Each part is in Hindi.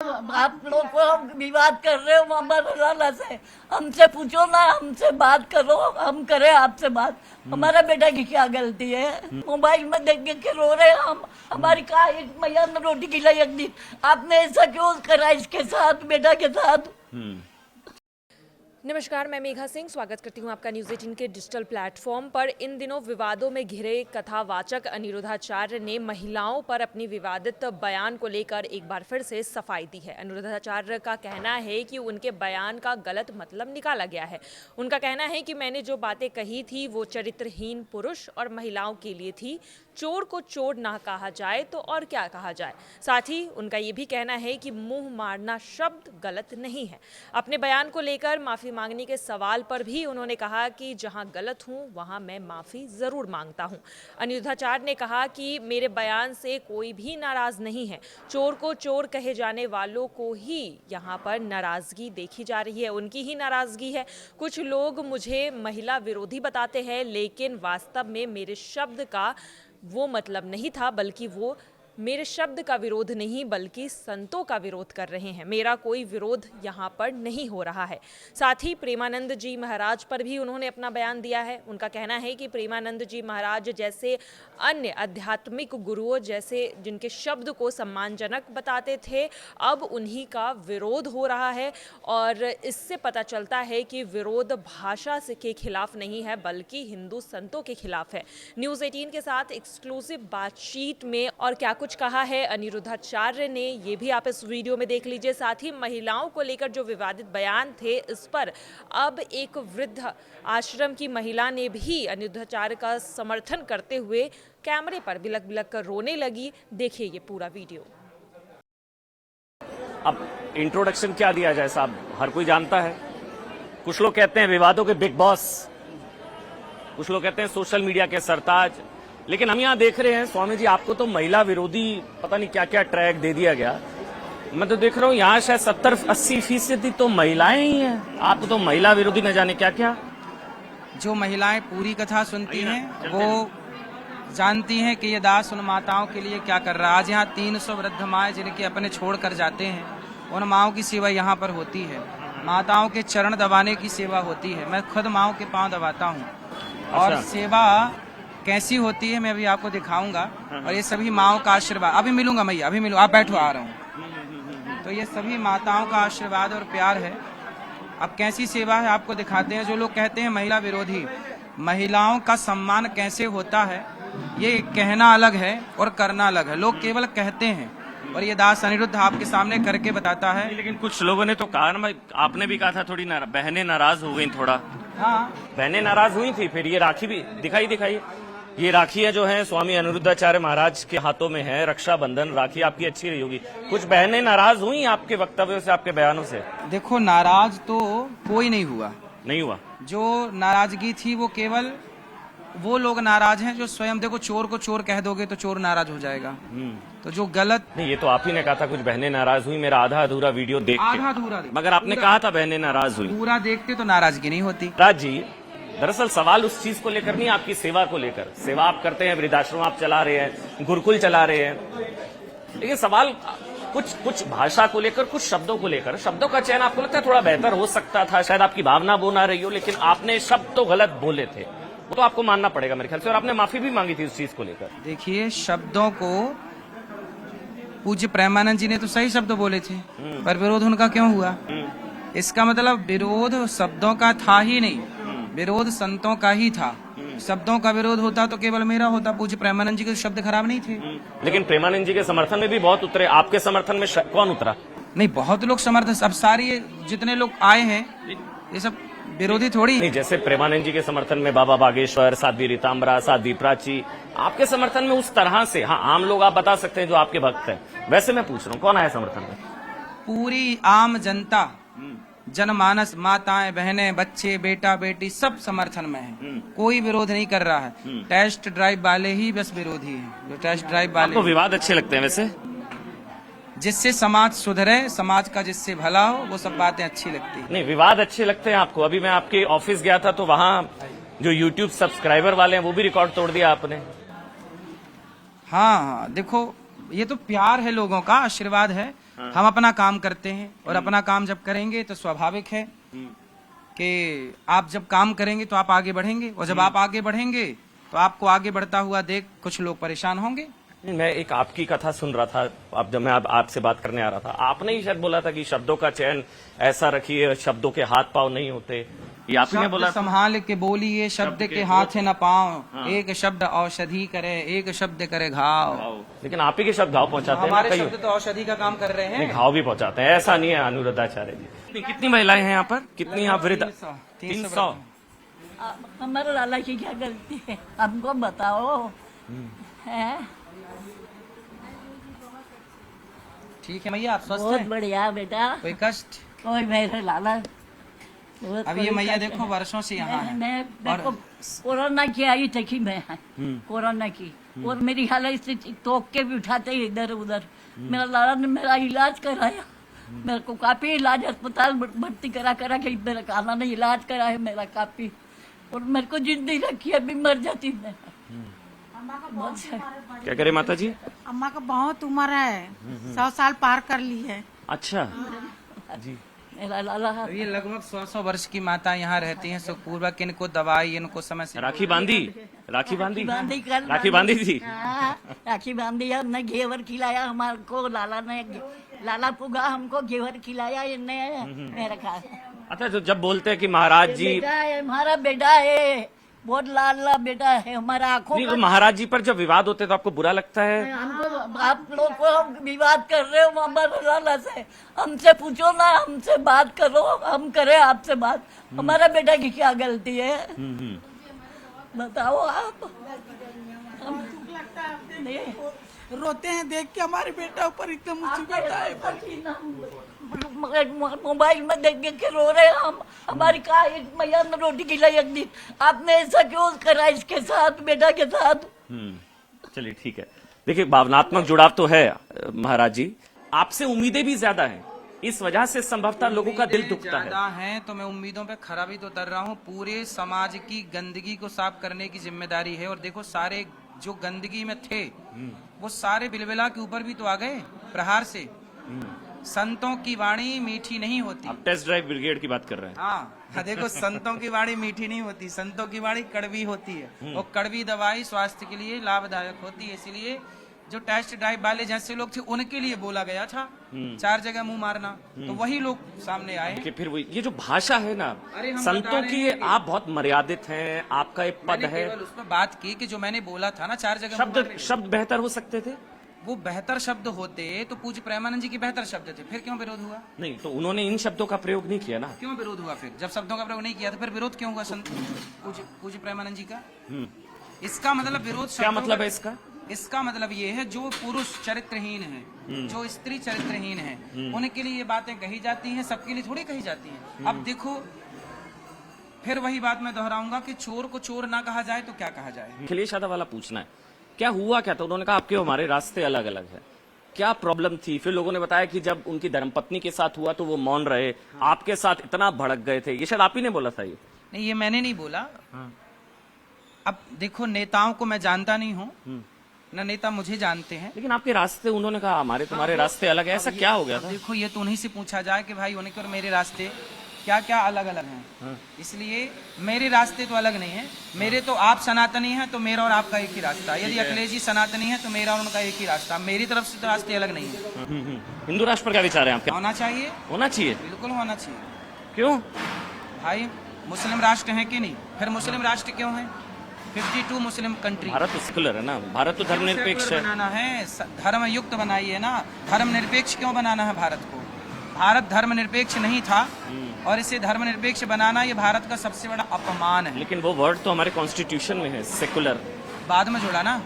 आप लोग को हम विवाद कर रहे हो मोहम्मद अल्लाह से, हमसे पूछो ना, हमसे बात करो, हम करें आपसे बात। हमारा बेटा की क्या गलती है? मोबाइल में देख देख के रो रहे हैं हम, हमारी कहा एक मैया ने रोटी खिलाई एक दिन, आपने ऐसा क्यों करा इसके साथ, बेटा के साथ? नमस्कार, मैं मेघा सिंह स्वागत करती हूं आपका न्यूज़ 18 के डिजिटल प्लेटफॉर्म पर। इन दिनों विवादों में घिरे कथावाचक अनिरुद्धाचार्य ने महिलाओं पर अपनी विवादित बयान को लेकर एक बार फिर से सफाई दी है। अनिरुद्धाचार्य का कहना है कि उनके बयान का गलत मतलब निकाला गया है। उनका कहना है कि मैंने जो बातें कही थी वो चरित्रहीन पुरुष और महिलाओं के लिए थी। चोर को चोर ना कहा जाए तो और क्या कहा जाए। साथ ही उनका ये भी कहना है कि मुंह मारना शब्द गलत नहीं है। अपने बयान को लेकर माफी मांगने के सवाल पर भी उन्होंने कहा कि जहां गलत हूं वहां मैं माफी जरूर मांगता हूं। अनिरुद्धाचार्य ने कहा कि मेरे बयान से कोई भी नाराज नहीं है। चोर को चोर कहे जाने वालों को ही यहां पर नाराजगी देखी जा रही है, उनकी ही नाराजगी है। कुछ लोग मुझे महिला विरोधी बताते हैं, लेकिन वास्तव में मेरे शब्द का वो मतलब नहीं था, बल्कि वो मेरे शब्द का विरोध नहीं बल्कि संतों का विरोध कर रहे हैं। मेरा कोई विरोध यहाँ पर नहीं हो रहा है। साथ ही प्रेमानंद जी महाराज पर भी उन्होंने अपना बयान दिया है। उनका कहना है कि प्रेमानंद जी महाराज जैसे अन्य आध्यात्मिक गुरुओं जैसे जिनके शब्द को सम्मानजनक बताते थे, अब उन्हीं का विरोध हो रहा है। और इससे पता चलता है कि विरोध भाषा से के खिलाफ नहीं है बल्कि हिंदू संतों के खिलाफ है। न्यूज़ 18 के साथ एक्सक्लूसिव बातचीत में और क्या कुछ कहा है अनिरुद्धाचार्य ने, ये भी आप इस वीडियो में देख लीजिए। साथ ही महिलाओं को लेकर जो विवादित बयान थे, इस पर अब एक वृद्ध आश्रम की महिला ने भी अनिरुद्धाचार्य का समर्थन करते हुए कैमरे पर बिलक बिलक कर रोने लगी। देखिए ये पूरा वीडियो। अब इंट्रोडक्शन क्या दिया जाए साहब, हर कोई जानता है। कुछ लोग कहते हैं विवादों के बिग बॉस, कुछ लोग कहते हैं सोशल मीडिया के सरताज, लेकिन हम यहाँ देख रहे हैं स्वामी जी आपको तो महिला विरोधी पता नहीं क्या क्या ट्रैक दे दिया गया। मैं तो देख रहा हूँ यहाँ शायद 70-80% तो महिलाएं ही हैं, आपको तो महिला विरोधी न जाने क्या क्या। जो महिलाएं पूरी कथा सुनती हैं वो जानती हैं कि ये दास उन माताओं के लिए क्या कर रहा है। आज यहाँ 300 वृद्ध माएं जिनके अपने छोड़ कर जाते हैं, उन माओं की सेवा यहाँ पर होती है। माताओं के चरण दबाने की सेवा होती है। मैं खुद माओं के पांव दबाता हूँ। और सेवा कैसी होती है मैं अभी आपको दिखाऊंगा। और ये सभी माओं का आशीर्वाद, अभी मिलूंगा मैया, अभी मिलूंगा, आप बैठो, आ रहा हूँ। तो ये सभी माताओं का आशीर्वाद और प्यार है। अब कैसी सेवा है आपको दिखाते हैं। जो लोग कहते हैं महिला विरोधी, महिलाओं का सम्मान कैसे होता है ये कहना अलग है और करना अलग है। लोग केवल कहते हैं और ये दास अनिरुद्ध आपके सामने करके बताता है। लेकिन कुछ लोगों ने तो कहा, आपने भी कहा था थोड़ी बहनें नाराज हो गई थोड़ा। हाँ, बहनें नाराज हुई थी। फिर ये राखी भी दिखाई, ये राखियां जो हैं स्वामी अनिरुद्धाचार्य महाराज के हाथों में है, रक्षाबंधन राखी आपकी अच्छी रही होगी। कुछ बहनें नाराज हुई आपके वक्तव्यों से, आपके बयानों से? देखो नाराज तो कोई नहीं हुआ। जो नाराजगी थी वो केवल वो लोग नाराज हैं जो स्वयं, देखो चोर को चोर कह दोगे तो चोर नाराज हो जाएगा। तो जो गलत नहीं, ये तो आप ही ने कहा था कुछ बहनें नाराज हुई। मेरा आधा अधूरा वीडियो देख आधा अधूरा, मगर आपने कहा था बहनें नाराज हुई। पूरा देखते तो नाराजगी नहीं होती। राज जी, दरअसल सवाल उस चीज को लेकर नहीं, आपकी सेवा को लेकर। सेवा आप करते हैं, वृद्धाश्रम आप चला रहे हैं, गुरुकुल चला रहे हैं, लेकिन सवाल कुछ भाषा को लेकर, कुछ शब्दों को लेकर। शब्दों का चयन आपको लगता है थोड़ा बेहतर हो सकता था, शायद आपकी भावना वो ना रही हो, लेकिन आपने शब्द तो गलत बोले थे, वो तो आपको मानना पड़ेगा मेरे ख्याल से। और आपने माफी भी मांगी थी उस चीज को लेकर। देखिए शब्दों को पूज्य प्रेमानंद जी ने तो सही शब्द बोले थे, पर विरोध उनका क्यों हुआ? इसका मतलब विरोध शब्दों का था ही नहीं, विरोध संतों का ही था। शब्दों का विरोध होता तो केवल मेरा होता। पूज्य प्रेमानंद जी के शब्द खराब नहीं थे। लेकिन प्रेमानंद जी के समर्थन में भी बहुत उतरे, आपके समर्थन में कौन उतरा? नहीं, बहुत लोग समर्थन, अब सारी जितने लोग आए हैं ये सब विरोधी थोड़ी नहीं। जैसे प्रेमानंद जी के समर्थन में बाबा बागेश्वर, साध्वी रीताम्बरा, साध्वी प्राची, आपके समर्थन में उस तरह से, हाँ आम लोग आप बता सकते हैं जो आपके भक्त हैं, वैसे मैं पूछ रहा हूँ कौन आया समर्थन में? पूरी आम जनता, जनमानस, माताएं, बहनें, बच्चे, बेटा बेटी सब समर्थन में है। कोई विरोध नहीं कर रहा है। टेस्ट ड्राइव वाले ही बस विरोधी है। जो टेस्ट ड्राइव वाले, आपको विवाद अच्छे लगते हैं वैसे? जिससे समाज सुधरे, समाज का जिससे भला हो, वो सब बातें अच्छी लगती है। नहीं, विवाद अच्छे लगते हैं आपको। अभी मैं आपके ऑफिस गया था तो वहाँ जो YouTube सब्सक्राइबर वाले हैं वो भी रिकॉर्ड तोड़ दिया आपने। हाँ, देखो ये तो प्यार है, लोगों का आशीर्वाद है। हम अपना काम करते हैं और अपना काम जब करेंगे तो स्वाभाविक है कि आप जब काम करेंगे तो आप आगे बढ़ेंगे, और जब आप आगे बढ़ेंगे तो आपको आगे बढ़ता हुआ देख कुछ लोग परेशान होंगे। मैं एक आपकी कथा सुन रहा था, अब जब मैं आपसे बात करने आ रहा था, आपने ही शायद बोला था कि शब्दों का चयन ऐसा रखिए, शब्दों के हाथ पांव नहीं होते, ये आप ही ने बोला था। संभाल के बोलिए, शब्द के हाथ है न पाँव, एक शब्द औषधि करे, एक शब्द करे घाव। लेकिन आप ही के शब्द घाव पहुंचाते हैं, हमारे शब्द तो औषधि का काम कर रहे हैं, घाव भी पहुंचाते हैं, ऐसा नहीं है अनुरुद्धाचार्य जी। कितनी महिलाएं हैं यहाँ पर, कितनी आप वृद्ध? 300। हमारे लाला की क्या गलती है, हमको बताओ। है ठीक है मैया, आप स्वस्थ बहुत हैं? बढ़िया बेटा, कोई कष्ट? कोई मेरे लाला बहुत अब ये कोई मैया कष्ट देखो है। वर्षों से यहाँ है। मैं और- देखो कोरोना की आई थी मैं, कोरोना की, और मेरी हालत से टोक के भी उठाते ही इधर उधर। मेरा लाला ने मेरा इलाज कराया, मेरे को काफी इलाज अस्पताल भर्ती करा के मेरा काला ने इलाज कराया मेरा काफी, और मेरे को जिंदगी रखी, अभी मर जाती मैं। क्या करे माता जी? अम्मा का बहुत उम्र है, 100 साल पार कर ली है। अच्छा जी। मेरा लाला तो ये लगभग 100 वर्ष की माता यहाँ रहती हैं, सुखपूर्वक इनको दवाई, इनको समय से राखी बांधी, राखी बांधी, कल राखी बांधी थी। हाँ, राखी बांधी, हमने घेवर खिलाया हमारे को, लाला पुगा हमको घेवर खिलाया, इनने मेरा खा। अच्छा, तो जब बोलते हैं कि महाराज जी, बेटा है हमारा, बेटा है, बहुत लाडला बेटा है हमारा, आंखों नहीं, का। तो महाराज जी पर जब विवाद होते हैं तो आपको बुरा लगता है? हमको, आप लोग को विवाद कर रहे हो हमारे लाला से, हमसे पूछो ना, हमसे बात करो, हम करें आपसे बात। हमारा बेटा की क्या गलती है, बताओ आप। नहीं, रोते हैं देख के हमारे बेटा ऊपर इतना मुसीबत आए। मोबाइल में देख देख के रो रहे हैं हम, हमारी कहा एक मैया ने रोटी खिलाई एक दिन, आपने ऐसा क्यों करा इसके साथ, बेटा के साथ। चलिए ठीक है। देखिए, भावनात्मक जुड़ाव तो है महाराज जी, आपसे उम्मीदें भी ज्यादा हैं, इस वजह से संभवतः लोगों का दिल दुखता है। ज्यादा है तो मैं उम्मीदों पे खरा भी तो उतर रहा हूँ। पूरे समाज की गंदगी को साफ करने की जिम्मेदारी है, और देखो सारे जो गंदगी में थे वो सारे बिलबिला के ऊपर भी तो आ गए प्रहार से। संतों की वाणी मीठी नहीं होती। आप टेस्ट ड्राइव ब्रिगेड की बात कर रहे हैं। हाँ, देखो संतों की वाणी मीठी नहीं होती, संतों की वाणी कड़वी होती है, और कड़वी दवाई स्वास्थ्य के लिए लाभदायक होती है। इसलिए जो टेस्ट ड्राइव वाले जैसे लोग थे उनके लिए बोला गया था 4 जगह मुंह मारना, तो वही लोग सामने आए। कि फिर वो ये जो भाषा है ना अरे हम संतों बता रहे की, हैं कि- आप बहुत मर्यादित हैं, आपका एक पद मैंने है। केवल उस पर बात की कि जो मैंने बोला था ना 4 जगह मुंह शब्द मारने, शब्द बेहतर हो सकते थे। वो बेहतर शब्द होते तो पूज्य प्रेमानंद जी के बेहतर शब्द थे, फिर क्यों विरोध हुआ? नहीं, तो उन्होंने इन शब्दों का प्रयोग नहीं किया ना। क्यों विरोध हुआ? फिर जब शब्दों का प्रयोग नहीं किया तो फिर विरोध क्यों हुआ संत पूज्य प्रेमानंद जी का? इसका मतलब विरोध क्या शब्दों मतलब का- है इसका? इसका मतलब ये है जो पुरुष चरित्रहीन है, जो स्त्री चरित्रहीन है, उनके लिए ये बातें कही जाती हैं, सबके लिए थोड़ी कही जाती हैं। अब देखो, फिर वही बात मैं दोहराऊंगा कि चोर को चोर ना कहा जाए तो क्या कहा जाए। अखिलेश यादव वाला पूछना है, क्या हुआ क्या था? उन्होंने कहा आपके हमारे रास्ते अलग अलग है, क्या प्रॉब्लम थी? फिर लोगों ने बताया कि जब उनकी धर्मपत्नी के साथ हुआ तो वो मौन रहे, आपके साथ इतना भड़क गए थे। ये शायद आप ही ने बोला था। ये नहीं, ये मैंने नहीं बोला। अब देखो, नेताओं को मैं जानता नहीं हूँ, न नेता मुझे जानते हैं। लेकिन आपके रास्ते, उन्होंने कहा हमारे तुम्हारे रास्ते अलग है, ऐसा क्या हो गया था? देखो, ये तो उन्हीं से पूछा जाए कि भाई उनके और मेरे रास्ते क्या क्या अलग अलग हैं। इसलिए मेरे रास्ते तो अलग नहीं है, मेरे तो आप सनातनी हैं तो मेरा और आपका एक ही रास्ता है। यदि अखिलेश जी सनातनी है तो मेरा और उनका एक ही रास्ता, मेरी तरफ से तो रास्ते अलग नहीं है। हिंदू राष्ट्र पर क्या विचार है आपके? होना चाहिए, होना चाहिए। बिल्कुल होना चाहिए। क्यों? भाई मुस्लिम राष्ट्र है कि नहीं? फिर मुस्लिम राष्ट्र क्यों है? 52 मुस्लिम कंट्री। भारत तो सेकुलर है ना, भारत तो धर्मनिरपेक्ष है। बनाना है, धर्म युक्त बनाइए ना, धर्म निरपेक्ष क्यों बनाना है भारत को? भारत धर्मनिरपेक्ष नहीं था, और इसे धर्मनिरपेक्ष बनाना ये भारत का सबसे बड़ा अपमान है। लेकिन वो वर्ड तो हमारे कॉन्स्टिट्यूशन में है, सेकुलर। बाद में जोड़ा ना,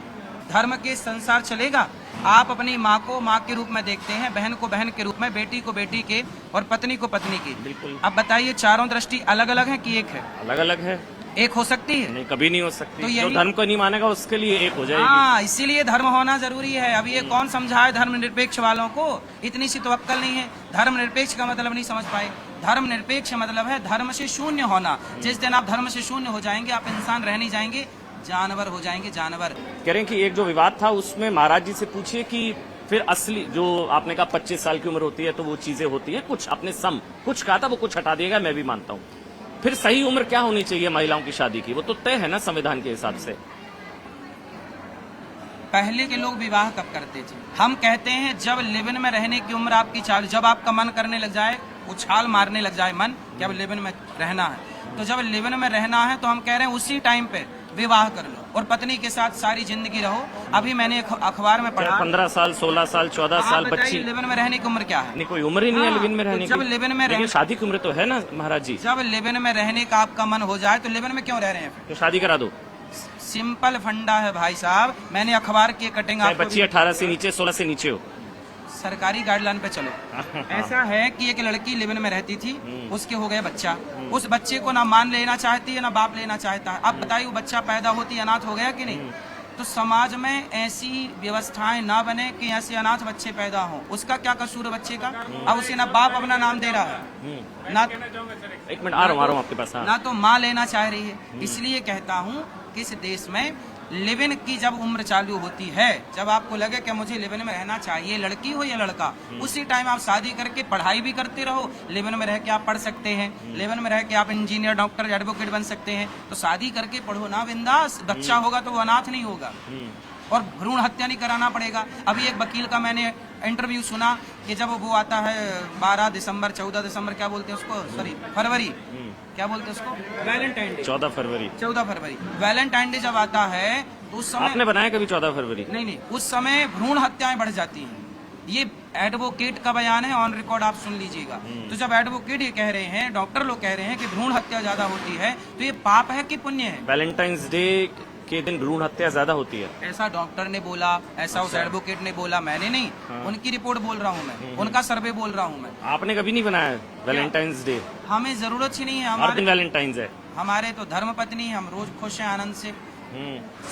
धर्म के संसार चलेगा। आप अपनी माँ को माँ के रूप में देखते हैं, बहन को बहन के रूप में, बेटी को बेटी के, और पत्नी को पत्नी की। बिल्कुल। अब बताइए, चारों दृष्टि अलग अलग है कि एक है? अलग अलग है। एक हो सकती है? नहीं, कभी नहीं हो सकती। तो जो यही- धर्म को नहीं मानेगा उसके लिए एक हो जाएगी। हाँ, इसीलिए धर्म होना जरूरी है। अब ये कौन समझाए धर्म निरपेक्ष वालों को? इतनी सी तो अक्ल नहीं है। धर्म निरपेक्ष का मतलब नहीं समझ पाए। धर्म निरपेक्ष मतलब है धर्म से शून्य होना। जिस दिन आप धर्म से शून्य हो जाएंगे, आप इंसान रह नहीं जाएंगे, जानवर हो जाएंगे, जानवर। कह रहे हैं कि एक जो विवाद था उसमें महाराज जी से पूछिए कि फिर असली जो आपने कहा 25 साल की उम्र होती है तो वो चीजें होती है, कुछ अपने कुछ कहा था वो कुछ हटा दिएगा, मैं भी मानता हूं। फिर सही उम्र क्या होनी चाहिए महिलाओं की शादी की, वो तो तय है ना संविधान के हिसाब से। पहले के लोग विवाह कब करते थे? हम कहते हैं जब लिव इन में रहने की उम्र आपकी चालू, जब आपका मन करने लग जाए, उछाल मारने लग जाए मन कि अब लिव इन में रहना है, तो जब लिव इन में रहना है तो हम कह रहे हैं उसी टाइम पे विवाह कर लो और पत्नी के साथ सारी जिंदगी रहो। अभी मैंने अखबार में पढ़ा 15 साल 16 साल 14 साल बच्ची, लिव इन में रहने की उम्र क्या है? नहीं कोई उम्र ही नहीं है हाँ, लिव इन में रहने तो जब की। लिव इन में लेकिन शादी की उम्र तो है ना महाराज जी। जब लिव इन में रहने का आपका मन हो जाए तो लिव इन में क्यों रह रहे हैं? तो शादी करा दो। सिंपल फंडा है भाई साहब, मैंने अखबार की कटिंग चाहे आपको बच्ची 18 से नीचे 16 से नीचे हो। सरकारी गाइडलाइन पे चलो। ऐसा है कि एक लड़की लिव इन में रहती थी, उसके हो गया बच्चा, उस बच्चे को ना मान लेना चाहती है ना बाप लेना चाहता है। अब बताइए वो बच्चा पैदा होती अनाथ हो गया कि नहीं? तो समाज में ऐसी व्यवस्थाएं ना बने कि ऐसे अनाथ बच्चे पैदा हों। उसका क्या कसूर है बच्चे का? अब उसे ना बाप अपना नाम दे रहा है ना, एक मिनट आ रहा हूँ आपके पास। हाँ। ना तो माँ लेना चाह रही है। इसलिए कहता हूँ कि इस देश में लिव इन की जब उम्र चालू होती है, जब आपको लगे कि मुझे लिव इन में रहना चाहिए, लड़की हो या लड़का, उसी टाइम आप शादी करके पढ़ाई भी करते रहो। लिव इन में रह के आप पढ़ सकते हैं, लिव इन में रह के आप इंजीनियर डॉक्टर एडवोकेट बन सकते हैं। तो शादी करके पढ़ो ना बिंदास, बच्चा होगा तो वो अनाथ नहीं होगा और भ्रूण हत्या नहीं कराना पड़ेगा। अभी एक वकील का मैंने इंटरव्यू सुना कि जब वो आता है 12 दिसंबर 14 दिसंबर क्या बोलते हैं उसको, सॉरी फरवरी, क्या बोलते हैं उसको, वैलेंटाइन डे, 14 फरवरी वैलेंटाइन डे जब आता है तो उस समय आपने बनाया कभी 14 फरवरी? नहीं, उस समय भ्रूण हत्याएं बढ़ जाती हैं। ये एडवोकेट का बयान है, ऑन रिकॉर्ड आप सुन लीजिएगा। तो जब एडवोकेट ये कह रहे हैं, डॉक्टर लोग कह रहे हैं कि भ्रूण हत्या ज्यादा होती है, तो ये पाप है कि पुण्य है? वैलेंटाइंस डे के दिन भ्रूण हत्या ज्यादा होती है, ऐसा डॉक्टर ने बोला, ऐसा उस एडवोकेट ने बोला, मैंने नहीं। उनकी रिपोर्ट बोल रहा हूँ मैं, उनका सर्वे बोल रहा हूँ मैं। आपने कभी नहीं बनाया वैलेंटाइंस डे? हमें जरूरत ही नहीं है, हर दिन वैलेंटाइंस है। हमारे तो धर्म पत्नी, हम रोज खुश हैं, आनंद से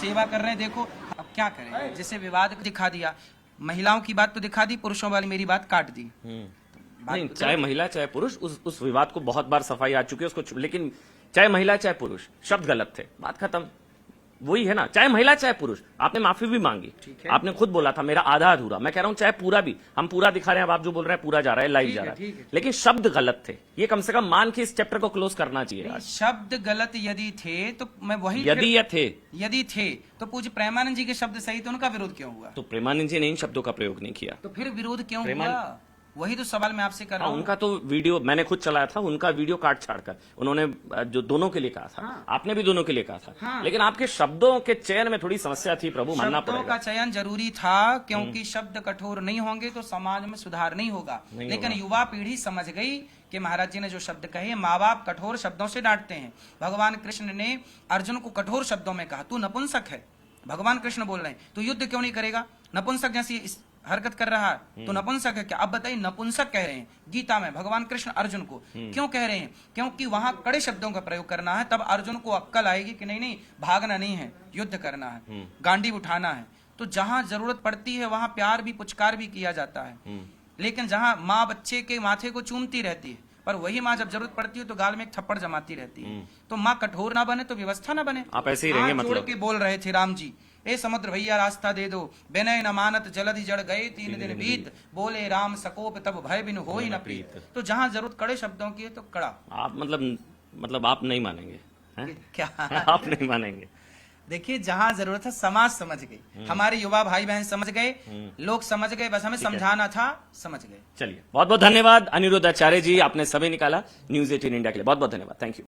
सेवा कर रहे हैं। देखो अब क्या करें, जैसे विवाद दिखा दिया, महिलाओं की बात तो दिखा दी, पुरुषों वाली मेरी बात काट दी। नहीं, चाहे महिला चाहे पुरुष, उस विवाद को बहुत बार सफाई आ चुकी है उसको, लेकिन चाहे महिला चाहे पुरुष, शब्द गलत थे, बात खत्म। वही है ना, चाहे महिला चाहे पुरुष। आपने माफी भी मांगी, आपने खुद बोला था मेरा आधा अधूरा, मैं कह रहा हूं चाहे पूरा भी, हम पूरा दिखा रहे हैं, अब आप जो बोल रहे हैं पूरा जा रहा है, लाइव जा रहा है, लेकिन शब्द गलत थे। ये कम से कम मान के इस चैप्टर को क्लोज करना चाहिए आज। शब्द गलत यदि थे तो मैं वही, यदि थे तो पूज्य प्रेमानंद जी के शब्द सही, तो उनका विरोध क्यों हुआ? तो प्रेमानंद जी ने इन शब्दों का प्रयोग नहीं किया, तो फिर विरोध क्यों हुआ? वही तो सवाल मैं आपसे कर रहा हूँ। उनका तो वीडियो मैंने खुद चलाया था, उनका वीडियो काट छाड़ कर उन्होंने जो दोनों के लिए कहा था, आपने भी दोनों के लिए कहा था, लेकिन आपके शब्दों के चयन में थोड़ी समस्या थी प्रभु, मानना पड़ेगा। शब्दों का चयन जरूरी था, क्योंकि शब्द कठोर नहीं होंगे तो समाज में सुधार नहीं होगा। लेकिन युवा पीढ़ी समझ गई कि महाराज जी ने जो शब्द कहे, माँ बाप कठोर शब्दों से डांटते हैं। भगवान कृष्ण ने अर्जुन को कठोर शब्दों में कहा, तू नपुंसक है। भगवान कृष्ण बोल रहे हैं, तू युद्ध क्यों नहीं करेगा? नपुंसक जैसी हरकत कर रहा है तो नपुंसक है क्या? अब बताइए, नपुंसक कह रहे हैं गीता में भगवान कृष्ण अर्जुन को। क्यों कह रहे हैं? क्योंकि वहां कड़े शब्दों का प्रयोग करना है, तब अर्जुन को अक्कल आएगी कि नहीं, भागना नहीं है, युद्ध करना है, गांडी उठाना है। तो जहां जरूरत पड़ती है वहां प्यार भी पुचकार भी किया जाता है। लेकिन जहां माँ बच्चे के माथे को चूमती रहती है, पर वही माँ जब जरूरत पड़ती है तो गाल में एक थप्पड़ जमाती रहती है। तो माँ कठोर ना बने तो व्यवस्था ना बने। आप ऐसे ही रहेंगे हाथ जोड़ मतलब? के बोल रहे थे राम जी, ए समुद्र भैया रास्ता दे दो, बिनय न मानत जलधि जड़ गए 3 दिन बीत, बोले राम सकोप तब भय बिनु होई न प्रीत। तो जहां जरूरत कड़े शब्दों की है तो कड़ा। आप मतलब आप नहीं मानेंगे हैं? क्या आप नहीं मानेंगे? देखिए, जहां जरूरत है समाज समझ गई, हमारे युवा भाई बहन समझ गए, लोग समझ गए, बस हमें समझाना था, समझ गए। चलिए, बहुत बहुत धन्यवाद अनिरुद्ध आचार्य जी, आपने समय निकाला न्यूज 18 इंडिया के लिए, बहुत बहुत धन्यवाद, थैंक यू।